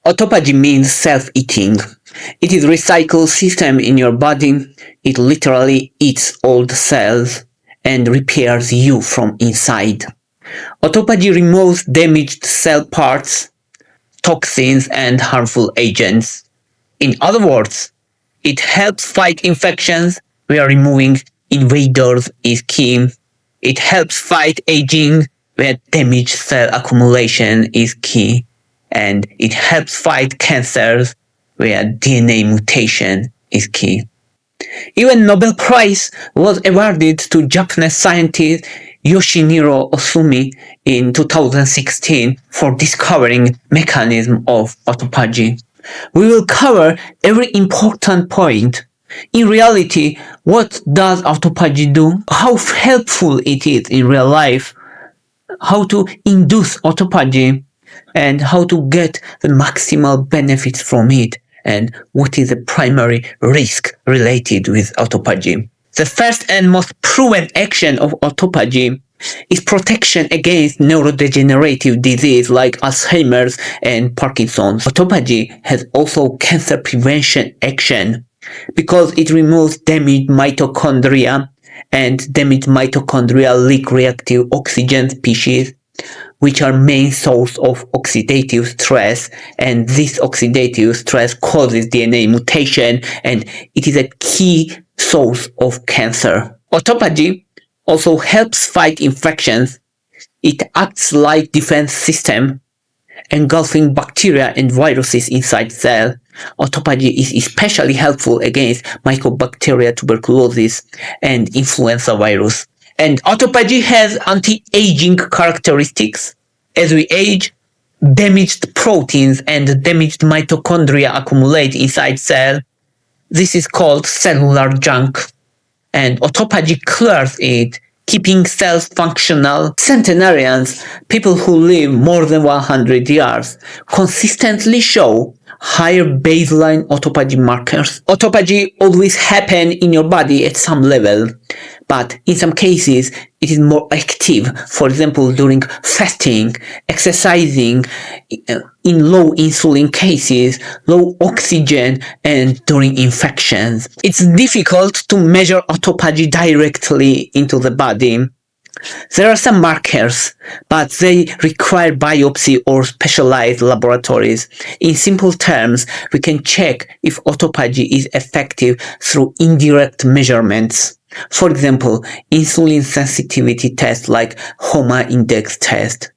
Autophagy means self-eating. It is a recycle system in your body. It literally eats old cells and repairs you from inside. Autophagy removes damaged cell parts, toxins, and harmful agents. In other words, it helps fight infections where removing invaders is key. It helps fight aging where damaged cell accumulation is key. And it helps fight cancers where DNA mutation is key. Even Nobel Prize was awarded to Japanese scientist Yoshiniro Osumi in 2016 for discovering mechanism of autophagy. We will cover every important point. In reality, what does autophagy do? How helpful it is in real life? How to induce autophagy? And how to get the maximal benefits from it? And what is the primary risk related with autophagy? The first and most proven action of autophagy is protection against neurodegenerative disease like Alzheimer's and Parkinson's. Autophagy has also cancer prevention action because it removes damaged mitochondria, and damaged mitochondria leak reactive oxygen species, which are main source of oxidative stress, and this oxidative stress causes DNA mutation, and it is a key source of cancer. Autophagy also helps fight infections. It acts like defense system, engulfing bacteria and viruses inside cell. Autophagy is especially helpful against mycobacteria, tuberculosis, and influenza virus. And autophagy has anti-aging characteristics. As we age, damaged proteins and damaged mitochondria accumulate inside cell. This is called cellular junk. And autophagy clears it, keeping cells functional. Centenarians, people who live more than 100 years, consistently show higher baseline autophagy markers. Autophagy always happens in your body at some level, but in some cases it is more active. For example, during fasting, exercising, in low insulin cases, low oxygen, and during infections. It's difficult to measure autophagy directly into the body. There are some markers, but they require biopsy or specialized laboratories. In simple terms, we can check if autophagy is effective through indirect measurements. For example, insulin sensitivity tests like HOMA index test,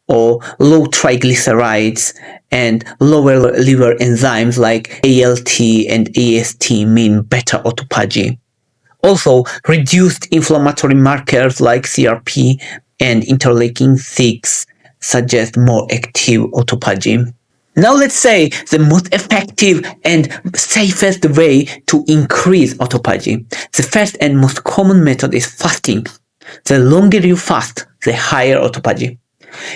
or low triglycerides and lower liver enzymes like ALT and AST mean better autophagy. Also, reduced inflammatory markers like CRP and interleukin-6 suggest more active autophagy. Now let's say the most effective and safest way to increase autophagy. The first and most common method is fasting. The longer you fast, the higher autophagy.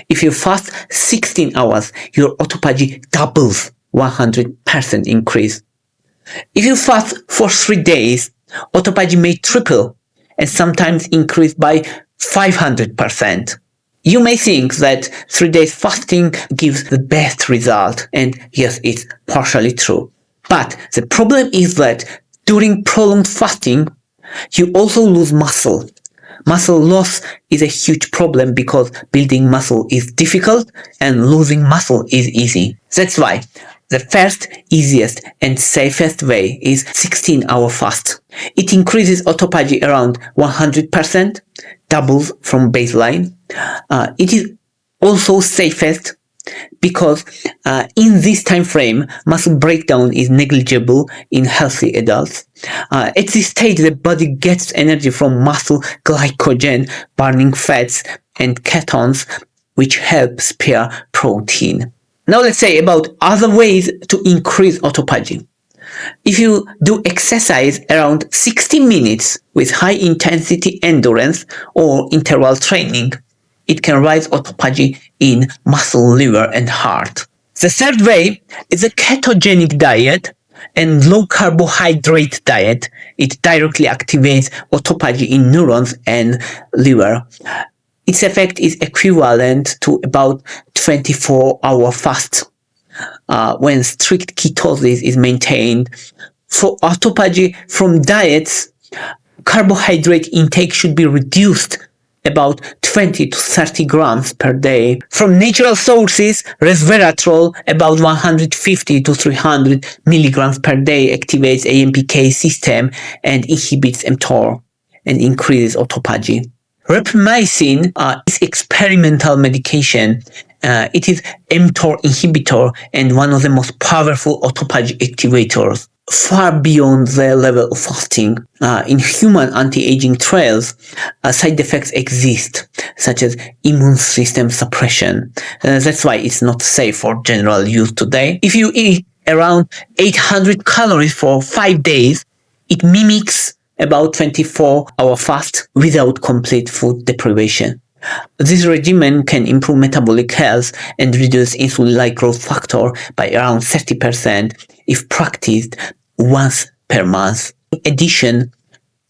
If you fast 16 hours, your autophagy doubles, 100% increase. If you fast for 3 days, autophagy may triple and sometimes increase by 500%. You may think that 3 days fasting gives the best result, and yes, it's partially true. But the problem is that during prolonged fasting, you also lose muscle. Muscle loss is a huge problem because building muscle is difficult and losing muscle is easy. That's why the first, easiest, and safest way is 16-hour fast. It increases autophagy around 100%, doubles from baseline. It is also safest because in this time frame, muscle breakdown is negligible in healthy adults. At this stage, the body gets energy from muscle glycogen, burning fats, and ketones, which help spare protein. Now let's say about other ways to increase autophagy. If you do exercise around 60 minutes with high intensity endurance or interval training, it can rise autophagy in muscle, liver, and heart. The third way is a ketogenic diet and low carbohydrate diet. It directly activates autophagy in neurons and liver. Its effect is equivalent to about 24-hour fast. when strict ketosis is maintained. For autophagy from diets, carbohydrate intake should be reduced about 20 to 30 grams per day. From natural sources, resveratrol, about 150 to 300 milligrams per day, activates AMPK system and inhibits mTOR and increases autophagy. Rapamycin is experimental medication. It is mTOR inhibitor and one of the most powerful autophagy activators, far beyond the level of fasting. In human anti-aging trials, side effects exist, such as immune system suppression. That's why it's not safe for general use today. If you eat around 800 calories for 5 days, it mimics about 24-hour fast without complete food deprivation. This regimen can improve metabolic health and reduce insulin-like growth factor by around 30% if practiced once per month. In addition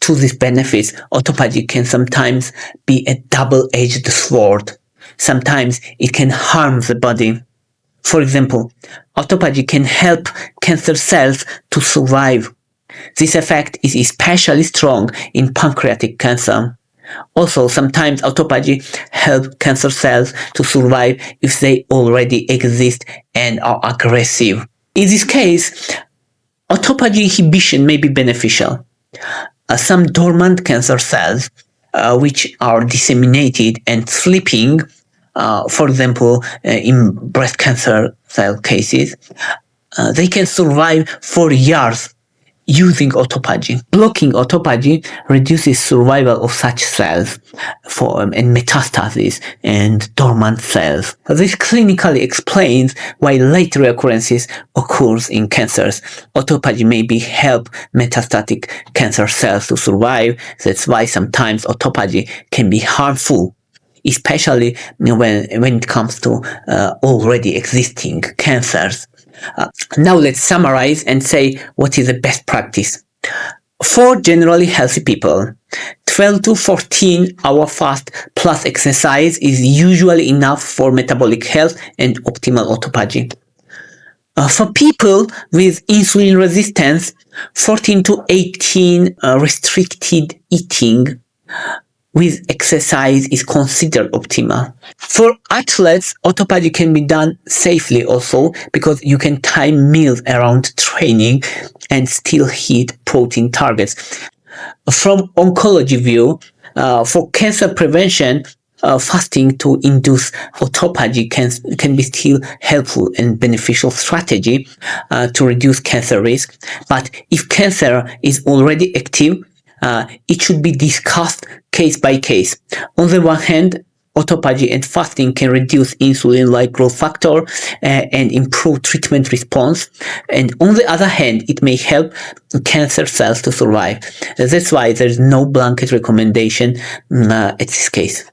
to these benefits, autophagy can sometimes be a double-edged sword. Sometimes it can harm the body. For example, autophagy can help cancer cells to survive. This effect is especially strong in pancreatic cancer. Also, sometimes autophagy helps cancer cells to survive if they already exist and are aggressive. In this case, autophagy inhibition may be beneficial. Some dormant cancer cells, which are disseminated and sleeping, for example, in breast cancer cell cases, they can survive for years using autophagy. Blocking autophagy reduces survival of such cells and metastasis and dormant cells. This clinically explains why late recurrences occurs in cancers. Autophagy may help metastatic cancer cells to survive. That's why sometimes autophagy can be harmful, especially when it comes to already existing cancers. Now let's summarize and say what is the best practice. For generally healthy people, 12 to 14 hour fast plus exercise is usually enough for metabolic health and optimal autophagy. For people with insulin resistance, 14 to 18 restricted eating with exercise is considered optimal. For athletes, autophagy can be done safely also because you can time meals around training and still hit protein targets. From oncology view, for cancer prevention, fasting to induce autophagy can be still helpful and beneficial strategy to reduce cancer risk. But if cancer is already active, it should be discussed case by case. On the one hand, autophagy and fasting can reduce insulin-like growth factor and improve treatment response. And on the other hand, it may help cancer cells to survive. That's why there's no blanket recommendation at this case.